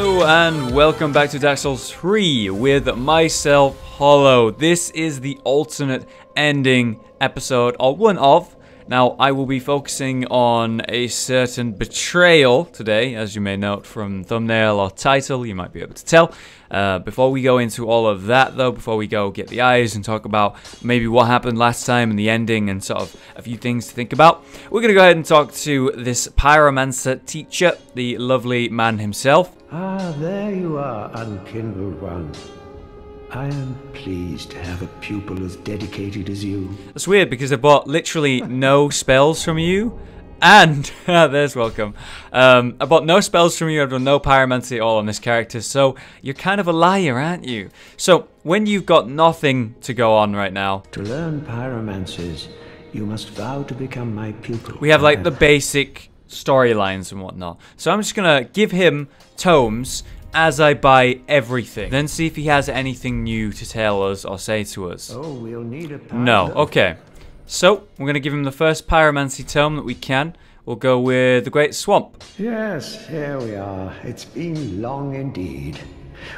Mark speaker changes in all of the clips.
Speaker 1: Hello and welcome back to Dark Souls 3 with myself, Hollow. This is the alternate ending episode, or one of. Now, I will be focusing on a certain betrayal today, as you may note from thumbnail or title, you might be able to tell. Before we go into all of that, though, before we go get the eyes and talk about maybe what happened last time and the ending and sort of a few things to think about, we're going to go ahead and talk to this Pyromancer Teacher, the lovely man himself.
Speaker 2: Ah, there you are, unkindled one. I am pleased to have a pupil as dedicated as you.
Speaker 1: That's weird because I bought literally no spells from you. And, there's welcome. I bought no spells from you, I've done no pyromancy at all on this character, so you're kind of a liar, aren't you? So, when you've got nothing to go on right now...
Speaker 2: To learn pyromancies, you must vow to become my pupil.
Speaker 1: We have like the basic storylines and whatnot. So I'm just gonna give him tomes as I buy everything. Then see if he has anything new to tell us or say to us.
Speaker 2: Oh, we'll need a
Speaker 1: No, okay. So, we're going to give him the first pyromancy tome that we can. We'll go with the Great Swamp.
Speaker 2: Yes, here we are. It's been long indeed.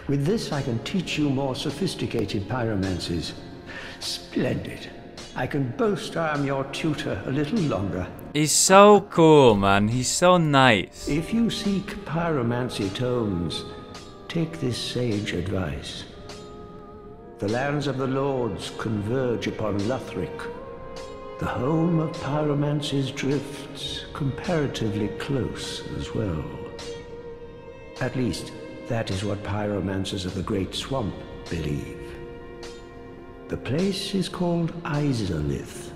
Speaker 2: With this, I can teach you more sophisticated pyromancies. Splendid. I can boast I am your tutor a little longer.
Speaker 1: He's so cool, man. He's so nice.
Speaker 2: If you seek pyromancy tomes, take this sage advice. The lands of the lords converge upon Lothric. The home of pyromancy's drifts comparatively close as well. At least, that is what pyromancers of the Great Swamp believe. The place is called Izalith.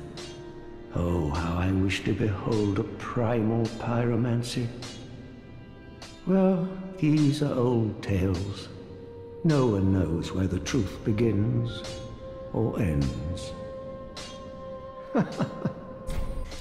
Speaker 2: Oh, how I wish to behold a primal pyromancy. Well, these are old tales. No one knows where the truth begins or ends.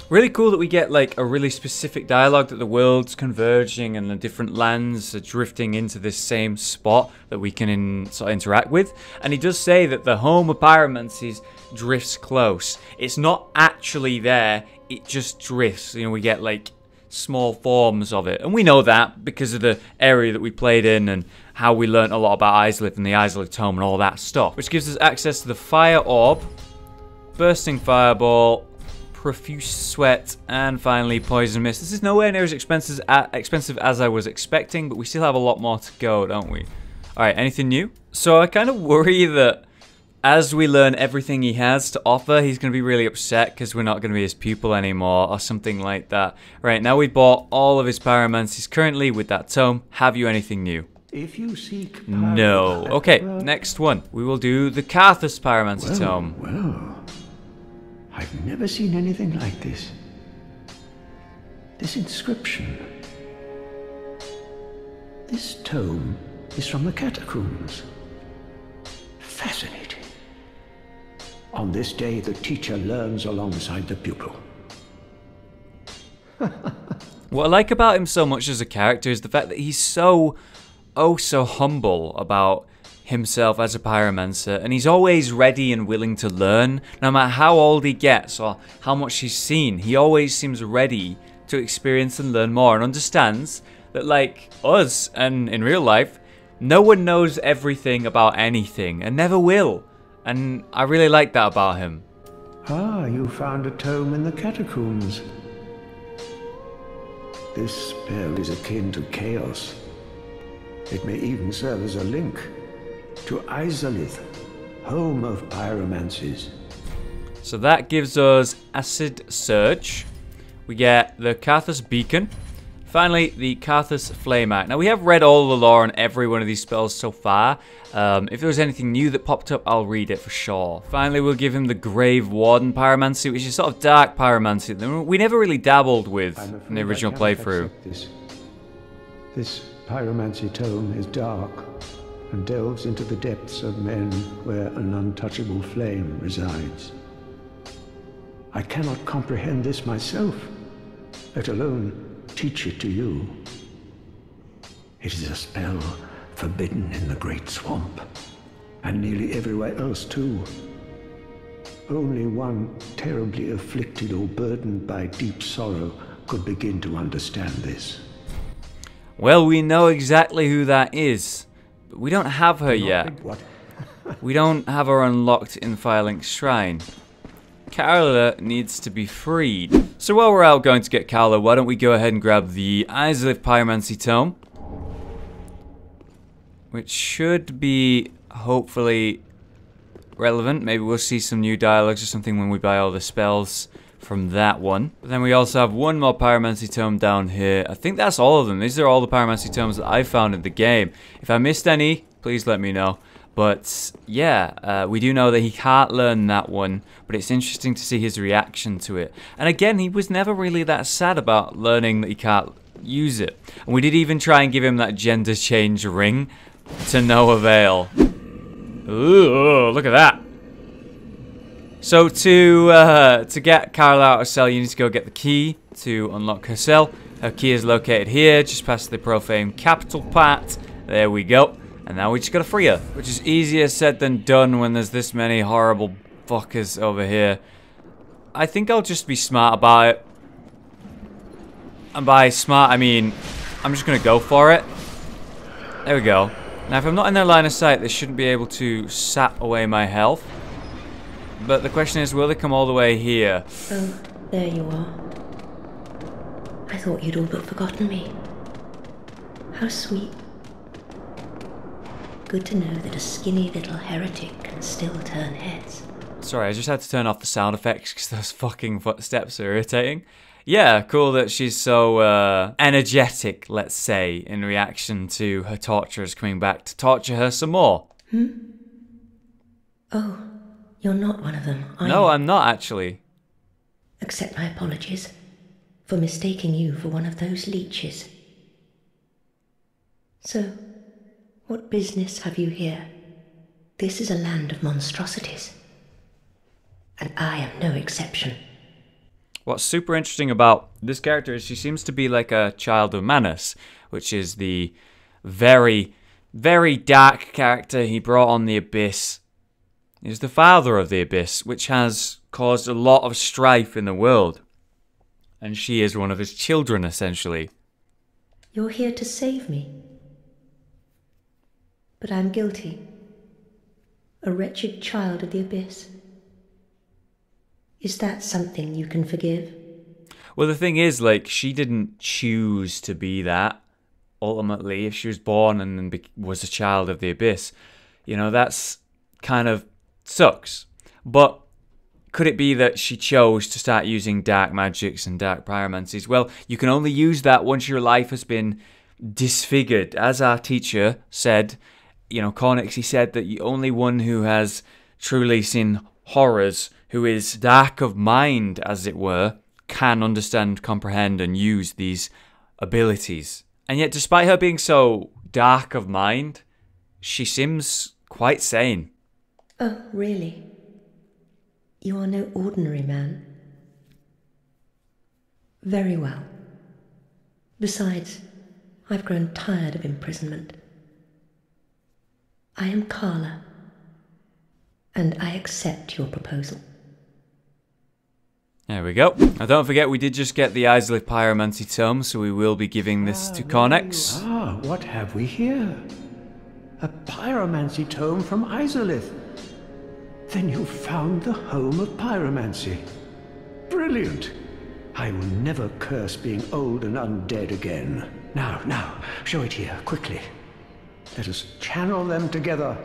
Speaker 1: Really cool that we get like a really specific dialogue that the world's converging and the different lands are drifting into this same spot that we can sort of interact with. And he does say that the home of pyromancies drifts close. It's not actually there, it just drifts. You know, we get like small forms of it. And we know that because of the area that we played in and how we learnt a lot about Izalith and the Izalith tome and all that stuff. Which gives us access to the Fire Orb, Bursting Fireball, Profuse Sweat, and finally Poison Mist. This is nowhere near as expensive as I was expecting, but we still have a lot more to go, don't we? Alright, anything new? So I kind of worry that as we learn everything he has to offer, he's going to be really upset because we're not going to be his pupil anymore or something like that. Right, now we bought all of his pyromancies currently with that tome. Have you anything new?
Speaker 2: If you seek
Speaker 1: No. Okay, next one. We will do the Karthus pyromancy tome.
Speaker 2: Well, I've never seen anything like this. This inscription. This tome is from the catacombs. Fascinating. On this day, the teacher learns alongside the pupil.
Speaker 1: What I like about him so much as a character is the fact that he's so humble about himself as a pyromancer, and he's always ready and willing to learn. No matter how old he gets or how much he's seen, he always seems ready to experience and learn more, and understands that, like us and in real life, no one knows everything about anything and never will. And I really like that about him.
Speaker 2: Ah, you found a tome in the catacombs. This spell is akin to chaos. It may even serve as a link to Izalith, home of pyromancies.
Speaker 1: So that gives us Acid Surge. We get the Karthus Beacon. Finally, the Karthus Flame Act. Now, we have read all the lore on every one of these spells so far. If there was anything new that popped up, I'll read it for sure. Finally, we'll give him the Grave Warden Pyromancy, which is sort of dark pyromancy that we never really dabbled with in the original playthrough.
Speaker 2: This pyromancy tome is dark and delves into the depths of men where an untouchable flame resides. I cannot comprehend this myself, let alone teach it to you. It is a spell forbidden in the Great Swamp, and nearly everywhere else too. Only one terribly afflicted or burdened by deep sorrow could begin to understand this.
Speaker 1: Well, we know exactly who that is, but we don't have her yet. We don't have her unlocked in Firelink's shrine. Karla needs to be freed. So while we're out going to get Karla, why don't we go ahead and grab the Izalith Pyromancy Tome, which should be hopefully relevant. Maybe we'll see some new dialogues or something when we buy all the spells from that one. But then we also have one more Pyromancy Tome down here. I think that's all of them. These are all the Pyromancy Tomes that I found in the game. If I missed any, please let me know. But yeah, we do know that he can't learn that one, but it's interesting to see his reaction to it. And again, he was never really that sad about learning that he can't use it. And we did even try and give him that gender change ring, to no avail. Ooh, look at that. So to get Karla out of her cell, you need to go get the key to unlock her cell. Her key is located here, just past the profane capital part. There we go. And now we just gotta free her, which is easier said than done when there's this many horrible fuckers over here. I think I'll just be smart about it. And by smart, I mean, I'm just gonna go for it. There we go. Now, if I'm not in their line of sight, they shouldn't be able to sap away my health. But the question is, will they come all the way here?
Speaker 3: Oh, there you are. I thought you'd all but forgotten me. How sweet. Good to know that a skinny little heretic can still turn heads.
Speaker 1: Sorry, I just had to turn off the sound effects because those fucking footsteps are irritating. Yeah, cool that she's so energetic, let's say, in reaction to her torturers coming back to torture her some more.
Speaker 3: Oh, you're not one of them, are you?
Speaker 1: No, I'm not actually.
Speaker 3: Accept my apologies for mistaking you for one of those leeches. So, what business have you here? This is a land of monstrosities, and I am no exception.
Speaker 1: What's super interesting about this character is she seems to be like a child of Manus, which is the very, very dark character he brought on the Abyss. He's the father of the Abyss, which has caused a lot of strife in the world. And she is one of his children, essentially.
Speaker 3: You're here to save me. But I'm guilty. A wretched child of the Abyss. Is that something you can forgive?
Speaker 1: Well, the thing is, like, she didn't choose to be that. Ultimately, if she was born and then was a child of the Abyss, you know, that's kind of sucks. But could it be that she chose to start using dark magics and dark pyromancies? Well, you can only use that once your life has been disfigured. As our teacher said, you know, Cornyx, he said that the only one who has truly seen horrors, who is dark of mind, as it were, can understand, comprehend, and use these abilities. And yet, despite her being so dark of mind, she seems quite sane.
Speaker 3: Oh, really? You are no ordinary man. Very well. Besides, I've grown tired of imprisonment. I am Karla, and I accept your proposal.
Speaker 1: There we go. Now don't forget, we did just get the Izalith Pyromancy Tome, so we will be giving this to Cornyx.
Speaker 2: What have we here? A Pyromancy Tome from Izalith. Then you found the home of pyromancy. Brilliant. I will never curse being old and undead again. Now, show it here, quickly. Let us channel them together.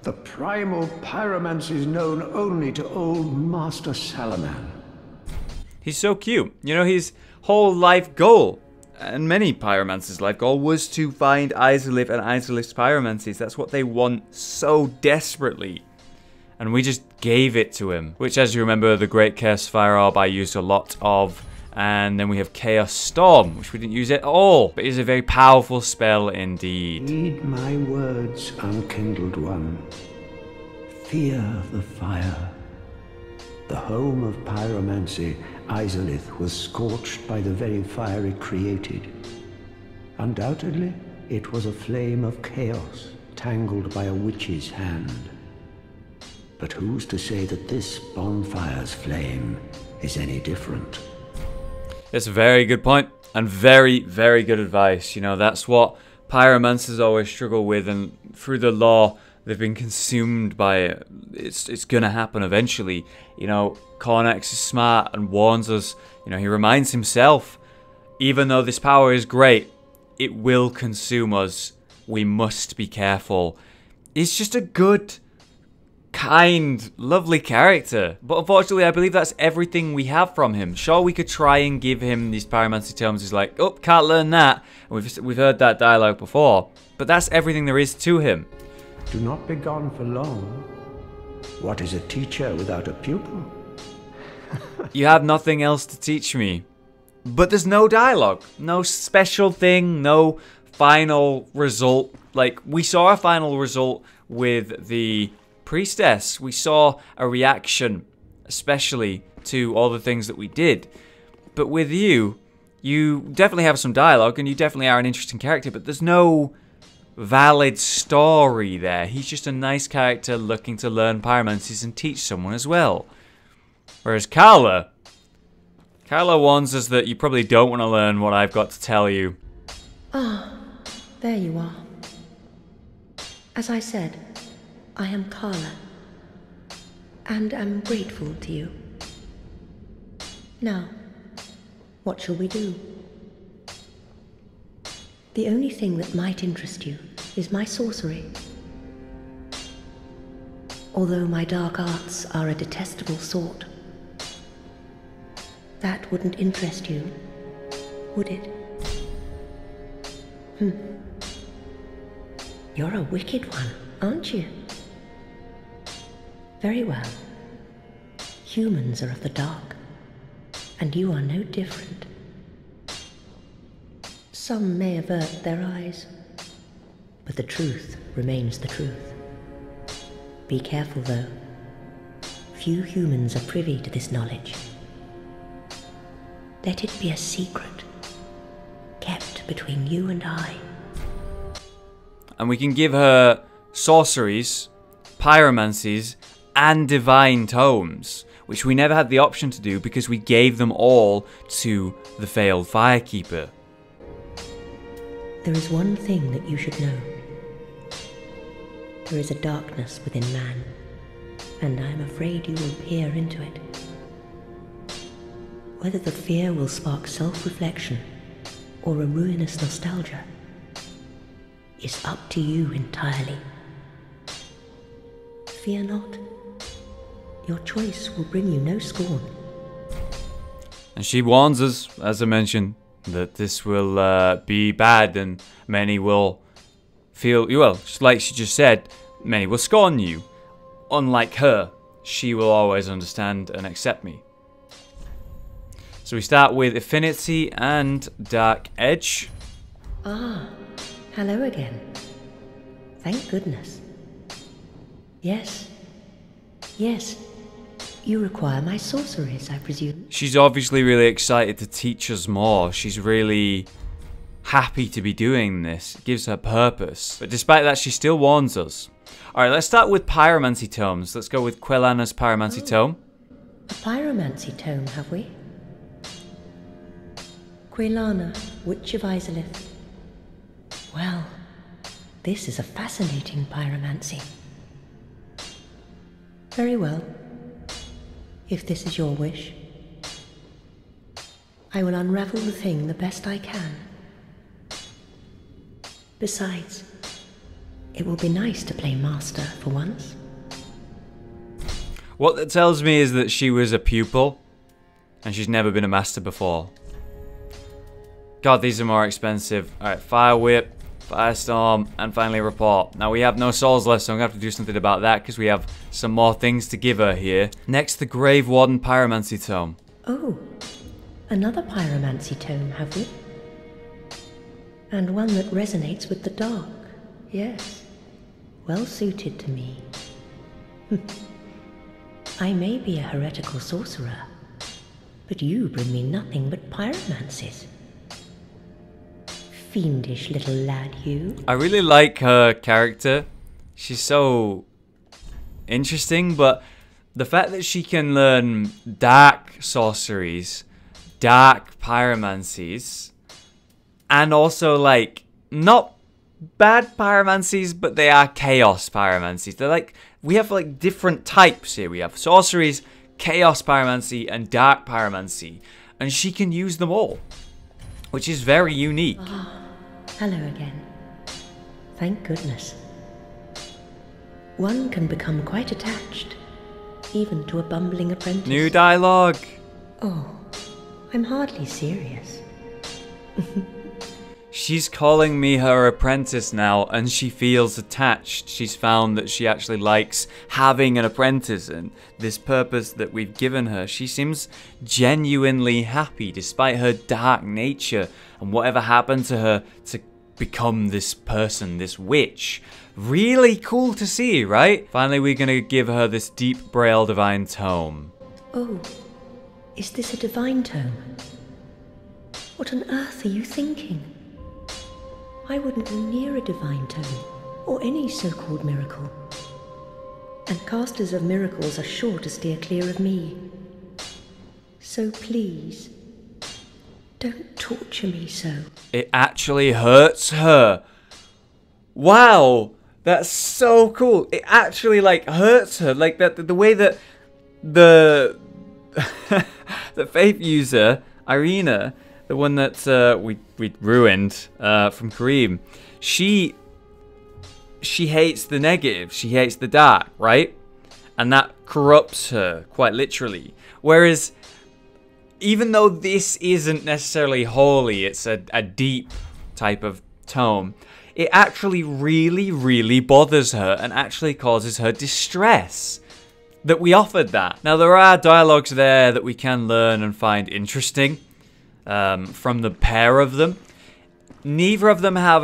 Speaker 2: The primal pyromancies known only to old Master Salaman.
Speaker 1: He's so cute. You know, his whole life goal, and many pyromancers' life goal, was to find Izalith and Izalith's pyromancies. That's what they want so desperately. And we just gave it to him. Which, as you remember, the Great Chaos Fire Orb I used a lot of. And then we have Chaos Storm, which we didn't use at all. But it is a very powerful spell indeed.
Speaker 2: Heed my words, unkindled one. Fear the fire. The home of pyromancy, Izalith, was scorched by the very fire it created. Undoubtedly, it was a flame of chaos, tangled by a witch's hand. But who's to say that this bonfire's flame is any different?
Speaker 1: That's a very good point. And very, very good advice. You know, that's what pyromancers always struggle with, and through the lore, they've been consumed by it. It's gonna happen eventually. You know, Cornyx is smart and warns us. You know, he reminds himself, even though this power is great, it will consume us. We must be careful. He's just a good, kind, lovely character. But unfortunately, I believe that's everything we have from him. Sure, we could try and give him these pyromancy tomes. He's like, oh, can't learn that. And we've heard that dialogue before. But that's everything there is to him.
Speaker 2: Do not be gone for long. What is a teacher without a pupil?
Speaker 1: You have nothing else to teach me. But there's no dialogue. No special thing. No final result. Like, we saw a final result with the priestess. We saw a reaction, especially to all the things that we did. But with you, you definitely have some dialogue, and you definitely are an interesting character, but there's no valid story there. He's just a nice character looking to learn pyromancies and teach someone as well. Whereas Karla warns us that you probably don't want to learn what I've got to tell you.
Speaker 3: Ah, there you are. As I said, I am Karla, and am grateful to you. Now, what shall we do? The only thing that might interest you is my sorcery. Although my dark arts are a detestable sort. That wouldn't interest you, would it? You're a wicked one, aren't you? Very well. Humans are of the dark, and you are no different. Some may avert their eyes, but the truth remains the truth. Be careful, though. Few humans are privy to this knowledge. Let it be a secret, kept between you and I.
Speaker 1: And we can give her sorceries, pyromancies, and divine tomes, which we never had the option to do because we gave them all to the failed firekeeper.
Speaker 3: There is one thing that you should know. There is a darkness within man, and I am afraid you will peer into it. Whether the fear will spark self-reflection or a ruinous nostalgia is up to you entirely. Fear not. Your choice will bring you no scorn.
Speaker 1: And she warns us, as I mentioned, that this will be bad and many will feel, well, like she just said, many will scorn you. Unlike her, she will always understand and accept me. So we start with Affinity and Dark Edge.
Speaker 3: Ah, hello again. Thank goodness. Yes. Yes. You require my sorceries, I presume.
Speaker 1: She's obviously really excited to teach us more. She's really happy to be doing this. It gives her purpose. But despite that, she still warns us. Alright, let's start with Pyromancy Tomes. Let's go with Quelana's Pyromancy Tome.
Speaker 3: A Pyromancy Tome, have we? Quelana, Witch of Izalith. Well, this is a fascinating pyromancy. Very well. If this is your wish, I will unravel the thing the best I can. Besides, it will be nice to play master for once.
Speaker 1: What that tells me is that she was a pupil, and she's never been a master before. God, these are more expensive. Alright, Fire Whip, Firestorm, and finally Report. Now we have no souls left, so I'm going to have to do something about that because we have some more things to give her here. Next, the Grave Warden Pyromancy Tome.
Speaker 3: Oh, another Pyromancy Tome, have we? And one that resonates with the dark, yes. Well suited to me. I may be a heretical sorcerer, but you bring me nothing but pyromancies. Fiendish little lad, you.
Speaker 1: I really like her character. She's so interesting, but the fact that she can learn dark sorceries, dark pyromancies, and also like not bad pyromancies, but they are chaos pyromancies. They're like, we have like different types here. We have sorceries, chaos pyromancy, and dark pyromancy, and she can use them all, which is very unique.
Speaker 3: Hello again. Thank goodness. One can become quite attached, even to a bumbling apprentice.
Speaker 1: New dialogue.
Speaker 3: Oh, I'm hardly serious.
Speaker 1: She's calling me her apprentice now, and she feels attached. She's found that she actually likes having an apprentice and this purpose that we've given her. She seems genuinely happy despite her dark nature and whatever happened to her to become this person, this witch. Really cool to see, right? Finally, we're gonna give her this deep braille divine tome.
Speaker 3: Oh, is this a divine tome? What on earth are you thinking? I wouldn't go near a divine tome, or any so-called miracle. And casters of miracles are sure to steer clear of me. So please, don't torture me so.
Speaker 1: It actually hurts her. Wow, that's so cool. It actually like hurts her, like that. The way that the the faith user Irina, the one that we ruined from Kareem, she hates the negative, she hates the dark, right? And that corrupts her quite literally. Whereas, even though this isn't necessarily holy, it's a deep type of tome, it actually really bothers her and actually causes her distress that we offered that. Now, there are dialogues there that we can learn and find interesting from the pair of them. Neither of them have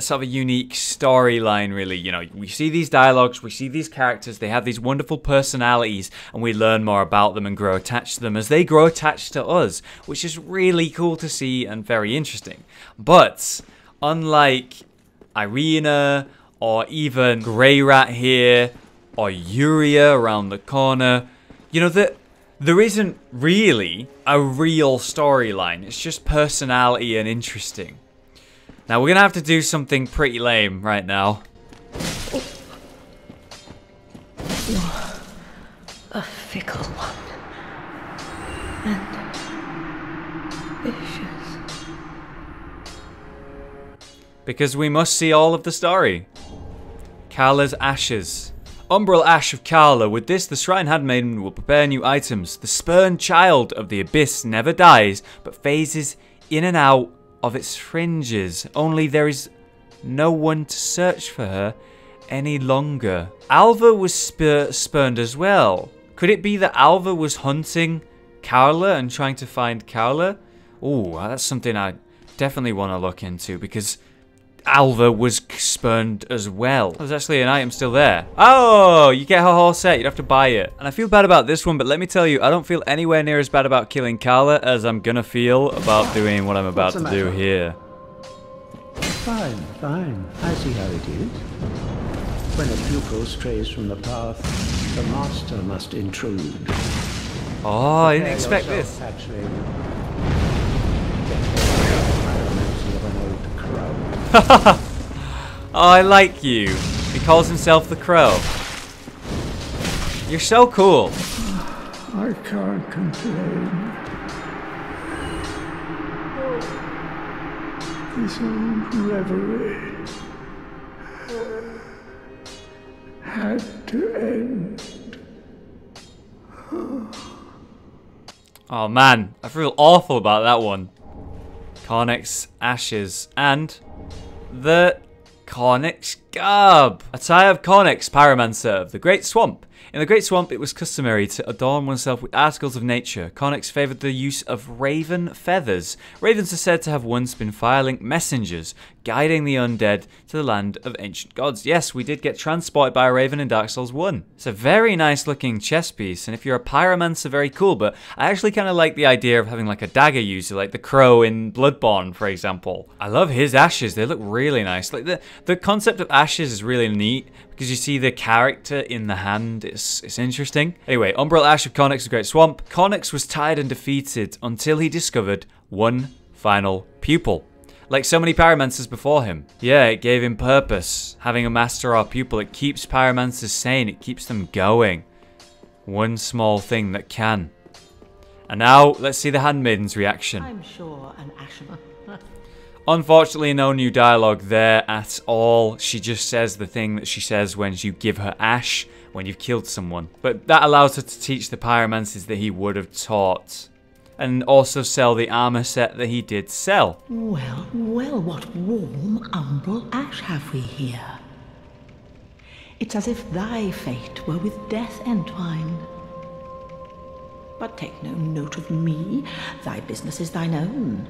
Speaker 1: sort of a unique storyline, really. You know, we see these dialogues, we see these characters, they have these wonderful personalities, and we learn more about them and grow attached to them as they grow attached to us, which is really cool to see and very interesting. But unlike Irina, or even Grey Rat here, or Yuria around the corner, you know, there isn't really a real storyline. It's just personality and interesting. Now, we're going to have to do something pretty lame right now.
Speaker 3: You're a fickle one. And vicious.
Speaker 1: Because we must see all of the story. Karla's ashes. Umbral ash of Karla. With this, the Shrine Handmaiden will prepare new items. The spurned child of the Abyss never dies, but phases in and out of its fringes. Only there is no one to search for her any longer. Alva was spurned as well. Could it be that Alva was hunting Karla and trying to find Karla? Oh, that's something I definitely want to look into, because Alva was spurned as well. There's actually an item still there. Oh, you get her whole set. You'd have to buy it. And I feel bad about this one, but let me tell you, I don't feel anywhere near as bad about killing Karla as I'm gonna feel about doing what I'm about to do here.
Speaker 2: Fine, fine. I see how it is. When a pupil strays from the path, the master must intrude.
Speaker 1: Oh, I didn't expect this.
Speaker 2: Actually.
Speaker 1: Oh, I like you. He calls himself the Crow. You're so cool.
Speaker 2: I can't complain. This old reverie had to end.
Speaker 1: Oh man, I feel awful about that one. Cornyx ashes and the Cornyx garb. Attire of Cornyx, Pyromancer of the Great Swamp. In the Great Swamp, it was customary to adorn oneself with articles of nature. Cornyx favoured the use of raven feathers. Ravens are said to have once been firelink messengers, guiding the undead to the land of ancient gods. Yes, we did get transported by a raven in Dark Souls 1. It's a very nice looking chest piece, and if you're a pyromancer, very cool, but I actually kind of like the idea of having like a dagger user, like the Crow in Bloodborne, for example. I love his ashes, they look really nice. Like the concept of ashes is really neat, because you see the character in the hand. It's interesting. Anyway, Umbral Ash of Cornyx, the Great Swamp. Cornyx was tired and defeated until he discovered one final pupil. like so many pyromancers before him. Yeah, it gave him purpose. Having a master or pupil, it keeps pyromancers sane, it keeps them going. One small thing that can. And now, let's see the handmaiden's reaction.
Speaker 4: I'm sure an Ashen.
Speaker 1: Unfortunately, no new dialogue there at all. She just says the thing that she says when you give her ash when you've killed someone. But that allows her to teach the pyromancers that he would have taught. And also sell the armor set that he did sell.
Speaker 4: Well, what warm umbral ash have we here? It's as if thy fate were with death entwined. But take no note of me, thy business is thine own.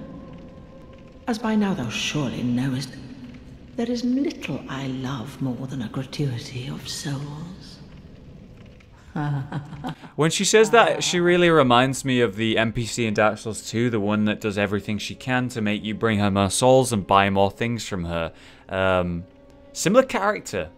Speaker 4: As by now thou surely knowest, there is little I love more than a gratuity of souls.
Speaker 1: When she says that, she really reminds me of the NPC in Dark Souls 2, the one that does everything she can to make you bring her more souls and buy more things from her. Similar character,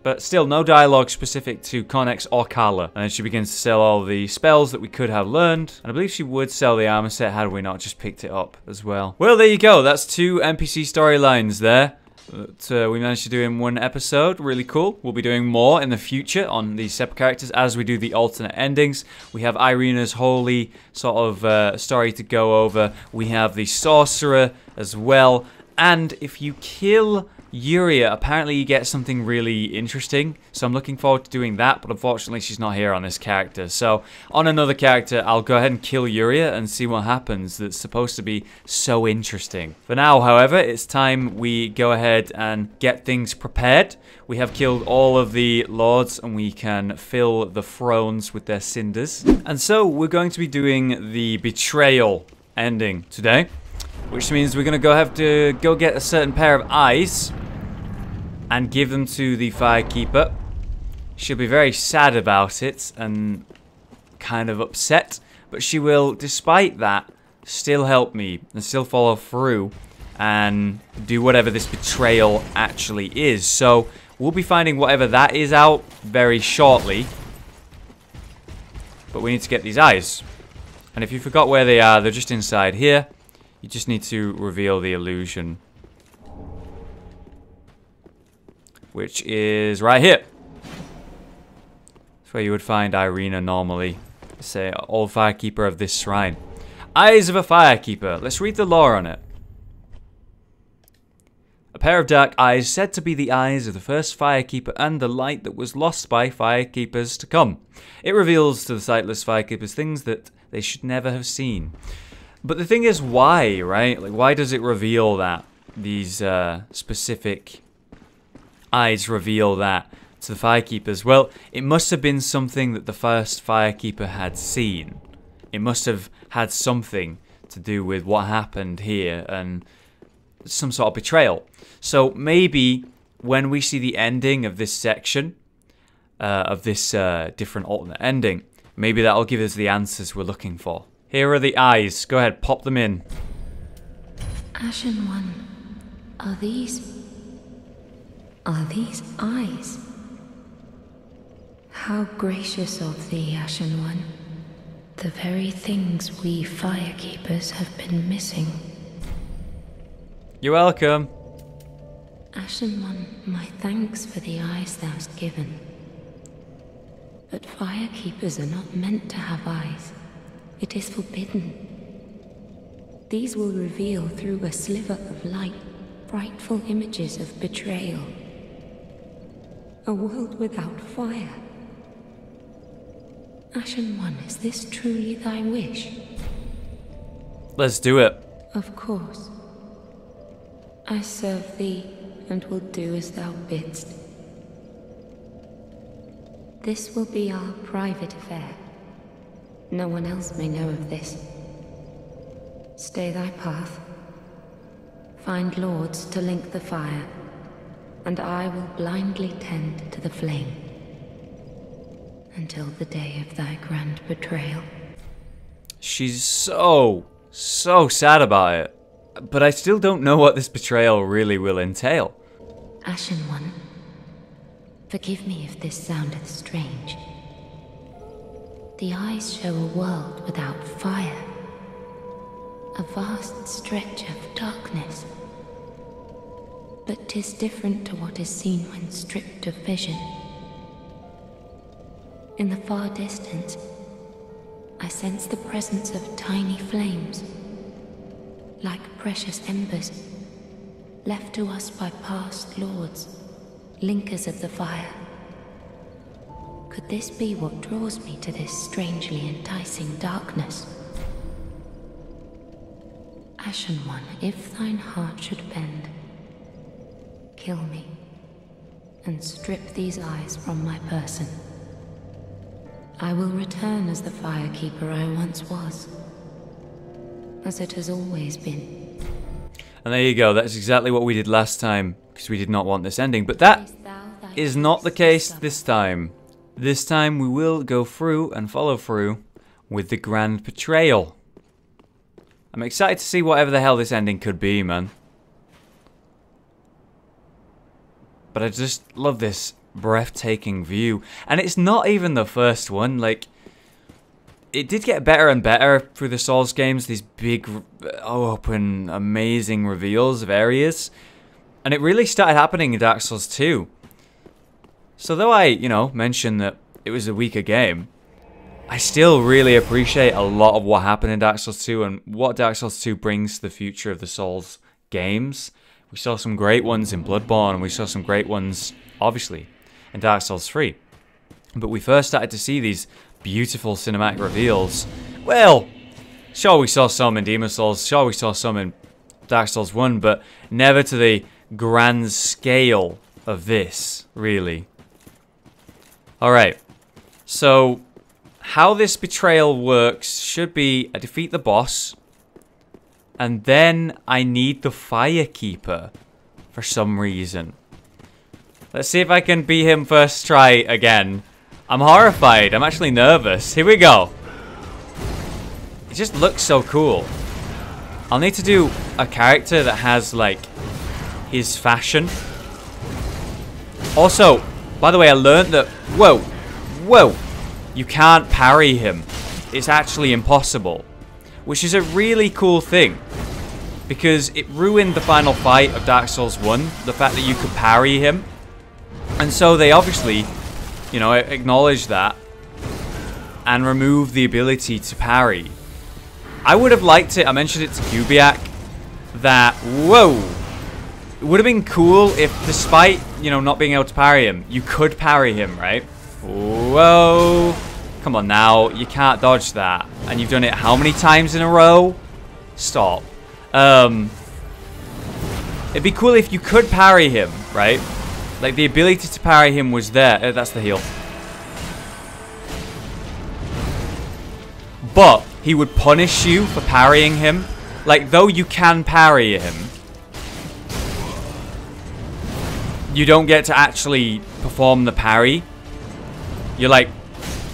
Speaker 1: but still no dialogue specific to Cornyx or Karla. And then she begins to sell all the spells that we could have learned. And I believe she would sell the armor set had we not just picked it up as well. Well, there you go. That's 2 NPC storylines there that we managed to do in one episode. Really cool. We'll be doing more in the future on these separate characters as we do the alternate endings. We have Irina's holy sort of story to go over. We have the sorcerer as well. And if you kill Yuria, apparently you get something really interesting, so I'm looking forward to doing that, but unfortunately she's not here on this character. So on another character, I'll go ahead and kill Yuria and see what happens. That's supposed to be so interesting. For now, however, it's time we go ahead and get things prepared. We have killed all of the lords and we can fill the thrones with their cinders. And so we're going to be doing the betrayal ending today, which means we're going to have to go get a certain pair of eyes and give them to the Firekeeper. She'll be very sad about it and kind of upset, but she will, despite that, still help me and still follow through and do whatever this betrayal actually is. So we'll be finding whatever that is out very shortly. But we need to get these eyes. And if you forgot where they are, they're just inside here. You just need to reveal the illusion, which is right here. That's where you would find Irina normally. Say, old Firekeeper of this shrine. Eyes of a Firekeeper. Let's read the lore on it. A pair of dark eyes said to be the eyes of the first Firekeeper and the light that was lost by Firekeepers to come. It reveals to the sightless Firekeepers things that they should never have seen. But the thing is, why, right? Like, why does it reveal that? These specific eyes reveal that to the Firekeepers. Well, it must have been something that the first Firekeeper had seen. It must have had something to do with what happened here and some sort of betrayal. So maybe when we see the ending of this section, of this different alternate ending, maybe that'll give us the answers we're looking for. Here are the eyes. Go ahead, pop them in.
Speaker 3: Ashen One, are these eyes? How gracious of thee, Ashen One. The very things we Firekeepers have been missing.
Speaker 1: You're welcome.
Speaker 3: Ashen One, my thanks for the eyes thou'st given. But Firekeepers are not meant to have eyes. It is forbidden. These will reveal through a sliver of light frightful images of betrayal. A world without fire. Ashen One, is this truly thy wish?
Speaker 1: Let's do it.
Speaker 3: Of course. I serve thee and will do as thou bidst. This will be our private affair. No one else may know of this. Stay thy path. Find lords to link the fire, and I will blindly tend to the flame until the day of thy grand betrayal.
Speaker 1: She's so sad about it. But I still don't know what this betrayal really will entail.
Speaker 3: Ashen One, forgive me if this soundeth strange. The eyes show a world without fire. A vast stretch of darkness.
Speaker 5: is different to what is seen when stripped of vision. In the far distance, I sense the presence of tiny flames, like precious embers, left to us by past lords, linkers of the fire. Could this be what draws me to this strangely enticing darkness? Ashen One, if thine heart should bend, kill me, and strip these eyes from my person. I will return as the firekeeper I once was, as it has always been.
Speaker 1: And there you go, that's exactly what we did last time, because we did not want this ending. But that is not the case this time. This time we will go through and follow through with the Grand Betrayal. I'm excited to see whatever the hell this ending could be, man. But I just love this breathtaking view. And it's not even the first one. Like, it did get better and better through the Souls games. These big, open, amazing reveals of areas. And it really started happening in Dark Souls 2. So though I, mentioned that it was a weaker game, I still really appreciate a lot of what happened in Dark Souls 2 and what Dark Souls 2 brings to the future of the Souls games. We saw some great ones in Bloodborne, and we saw some great ones, obviously, in Dark Souls 3. But we first started to see these beautiful cinematic reveals. Well, sure we saw some in Demon Souls, sure we saw some in Dark Souls 1, but never to the grand scale of this, really. Alright, so how this betrayal works should be I defeat the boss, and then I need the Firekeeper for some reason. Let's see if I can beat him first try again. I'm horrified. I'm actually nervous. Here we go. It just looks so cool. I'll need to do a character that has, like, his fashion. Also, by the way, I learned that... Whoa! You can't parry him. It's actually impossible. Which is a really cool thing. Because it ruined the final fight of Dark Souls 1. The fact that you could parry him. And so they obviously, acknowledge that. And remove the ability to parry. I would have liked it, I mentioned it to Kubiak, that, it would have been cool if, despite, not being able to parry him, you could parry him, right? Whoa. Come on now, you can't dodge that. And you've done it how many times in a row? Stop. It'd be cool if you could parry him, right? Like, the ability to parry him was there. That's the heal. But he would punish you for parrying him. Like, though you can parry him, you don't get to actually perform the parry. You, like,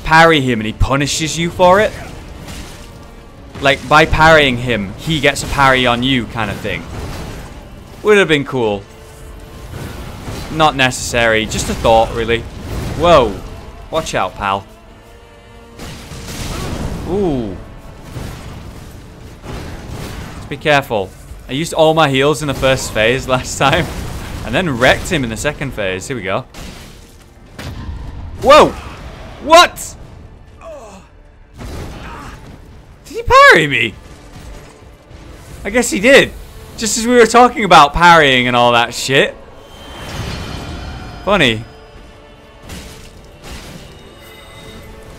Speaker 1: parry him and he punishes you for it. Like, by parrying him, he gets a parry on you kind of thing. Would have been cool. Not necessary. Just a thought, really. Whoa. Watch out, pal. Ooh. Just be careful. I used all my heals in the first phase last time. And then wrecked him in the second phase. Here we go. Whoa! What? Did he parry me? I guess he did. Just as we were talking about parrying and all that shit. Funny.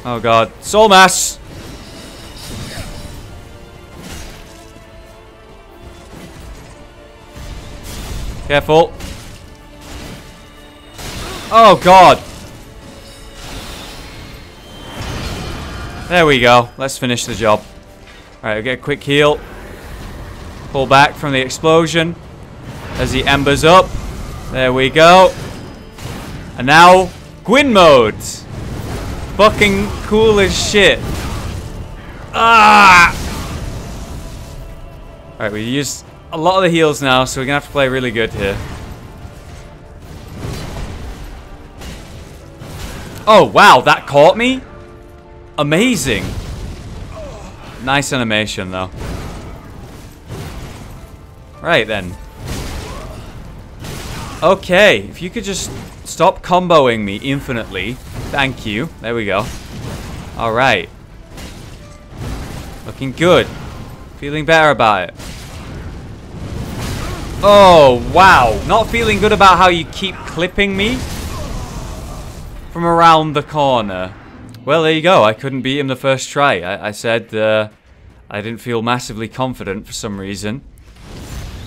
Speaker 1: Oh god. Soul Mass! Careful. Oh god. There we go. Let's finish the job. Alright, we'll get a quick heal. Pull back from the explosion. As he embers up. There we go. And now, Gwyn mode. Fucking cool as shit. Ah! Alright, we used a lot of the heals now, so we're gonna have to play really good here. Oh, wow, that caught me? Amazing. Nice animation, though. Right, then. Okay, if you could just stop comboing me infinitely. Thank you. There we go. Alright. Looking good. Feeling better about it. Oh, wow. Not feeling good about how you keep clipping me from around the corner. Well, there you go. I couldn't beat him the first try. I said I didn't feel massively confident for some reason.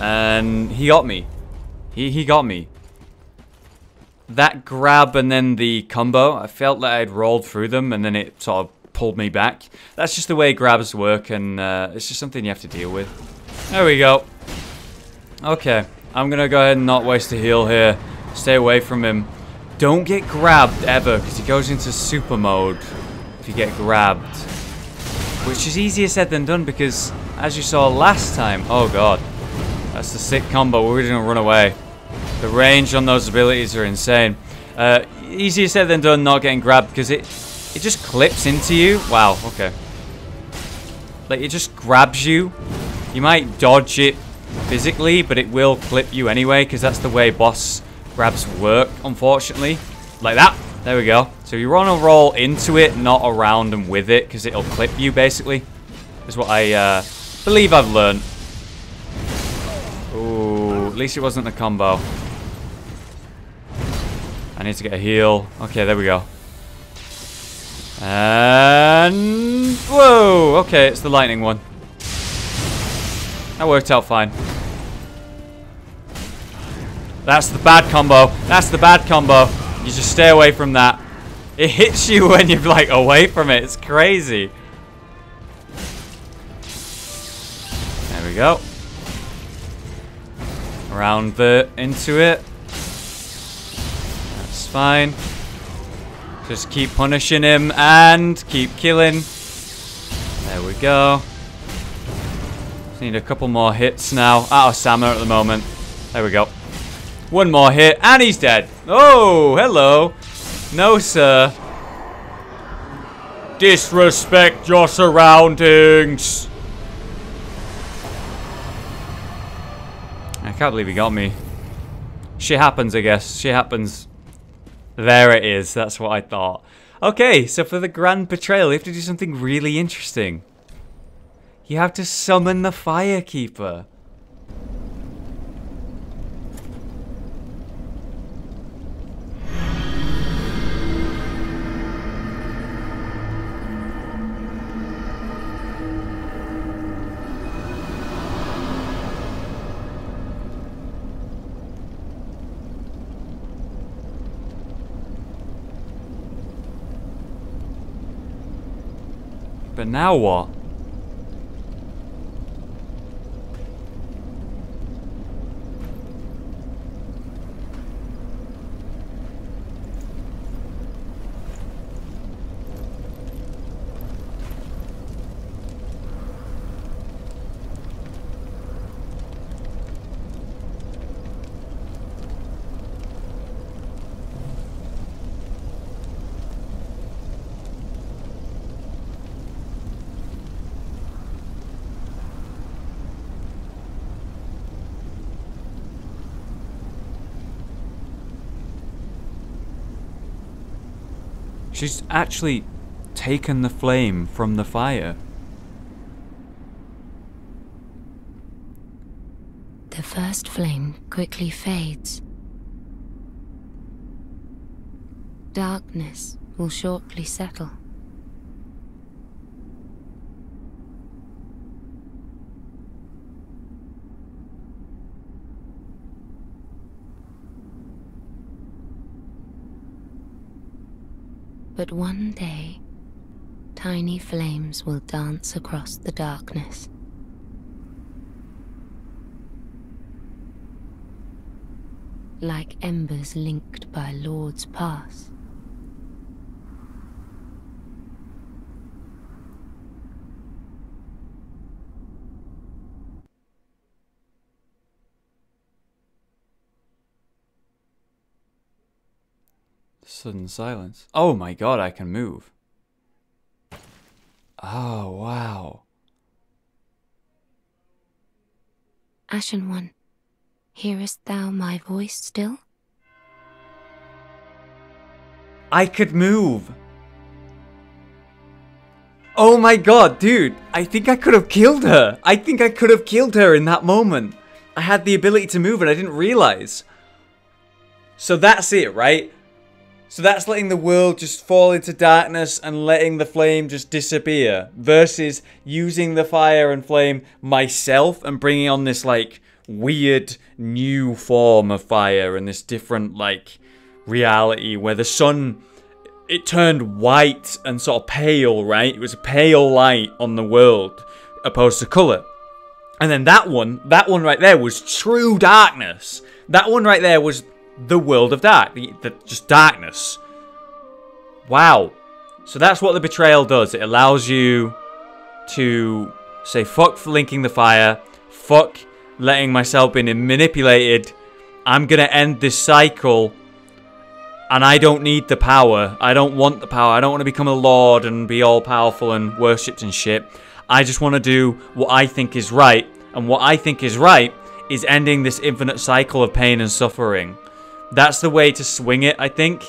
Speaker 1: And he got me. He got me. That grab and then the combo, I felt that I'd rolled through them and then it sort of pulled me back. That's just the way grabs work, and it's just something you have to deal with. There we go. Okay, I'm gonna go ahead and not waste a heal here. Stay away from him. Don't get grabbed ever, because he goes into super mode if you get grabbed. Which is easier said than done, because as you saw last time, oh god, that's the sick combo. We're gonna run away. The range on those abilities are insane. Easier said than done not getting grabbed, because it just clips into you. Wow, okay. Like, it just grabs you. You might dodge it physically, but it will clip you anyway, because that's the way boss grabs work, unfortunately. Like that. There we go. So you want to roll into it, not around and with it, because it'll clip you, basically. Is what I believe I've learned. Ooh, at least it wasn't a combo. I need to get a heal. Okay, there we go. And... whoa! Okay, it's the lightning one. That worked out fine. That's the bad combo. That's the bad combo. You just stay away from that. It hits you when you're, like, away from it. It's crazy. There we go. Around into it. That's fine. Just keep punishing him and keep killing. There we go. Just need a couple more hits now. Out of stamina at the moment. There we go. One more hit and he's dead. Oh, hello. No, sir. Disrespect your surroundings. I can't believe he got me. Shit happens, I guess. Shit happens. There it is. That's what I thought. Okay, so for the Grand Betrayal, you have to do something really interesting. You have to summon the Firekeeper. But now what? She's actually taken the flame from the fire.
Speaker 5: The first flame quickly fades. Darkness will shortly settle. But one day, tiny flames will dance across the darkness. Like embers linked by Lord's Pass.
Speaker 1: Sudden silence. Oh my god, I can move. Oh, wow.
Speaker 5: Ashen One, hearest thou my voice still?
Speaker 1: I could move. Oh my god, dude. I think I could have killed her. I think I could have killed her in that moment. I had the ability to move and I didn't realize. So that's it, right? So that's letting the world just fall into darkness and letting the flame just disappear. Versus using the fire and flame myself and bringing on this, like, weird new form of fire and this different, like, reality where the sun, it turned white and sort of pale, right? It was a pale light on the world opposed to color. And then that one right there was true darkness. That one right there was the world of dark, just darkness. Wow. So that's what the betrayal does. It allows you to say fuck linking the fire, fuck letting myself be manipulated. I'm gonna end this cycle. And I don't need the power. I don't want the power. I don't want to become a lord and be all powerful and worshipped and shit. I just want to do what I think is right. And what I think is right is ending this infinite cycle of pain and suffering. That's the way to swing it, I think.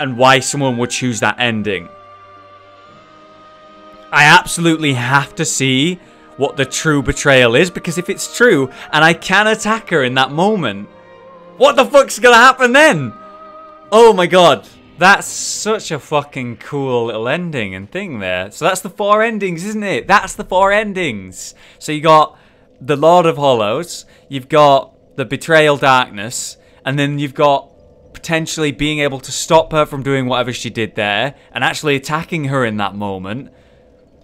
Speaker 1: And why someone would choose that ending. I absolutely have to see what the true betrayal is. Because if it's true and I can attack her in that moment, what the fuck's gonna happen then? Oh my god, that's such a fucking cool little ending and thing there. So that's the 4 endings, isn't it? That's the 4 endings. So you got the Lord of Hollows, you've got the Betrayal Darkness, and then you've got potentially being able to stop her from doing whatever she did there, and actually attacking her in that moment.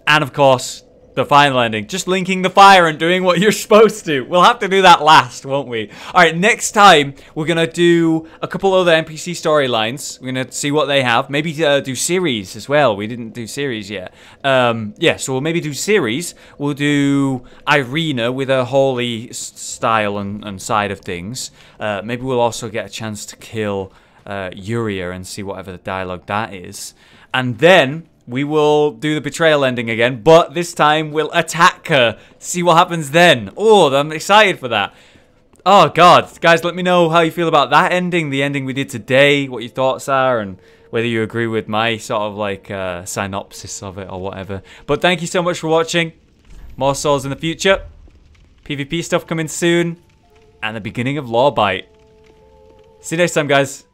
Speaker 1: And of course, the final ending, just linking the fire and doing what you're supposed to. We'll have to do that last, won't we? Alright, next time, we're going to do a couple other NPC storylines. We're going to see what they have. Maybe do series as well. We didn't do series yet. Yeah, so we'll maybe do series. We'll do Irina with her holy style and side of things. Maybe we'll also get a chance to kill Yuria and see whatever the dialogue that is. And then we will do the betrayal ending again, but this time we'll attack her. See what happens then. Oh, I'm excited for that. Oh, God. Guys, let me know how you feel about that ending, the ending we did today, what your thoughts are, and whether you agree with my sort of, like, synopsis of it or whatever. But thank you so much for watching. More souls in the future. PvP stuff coming soon. And the beginning of Lawbite. See you next time, guys.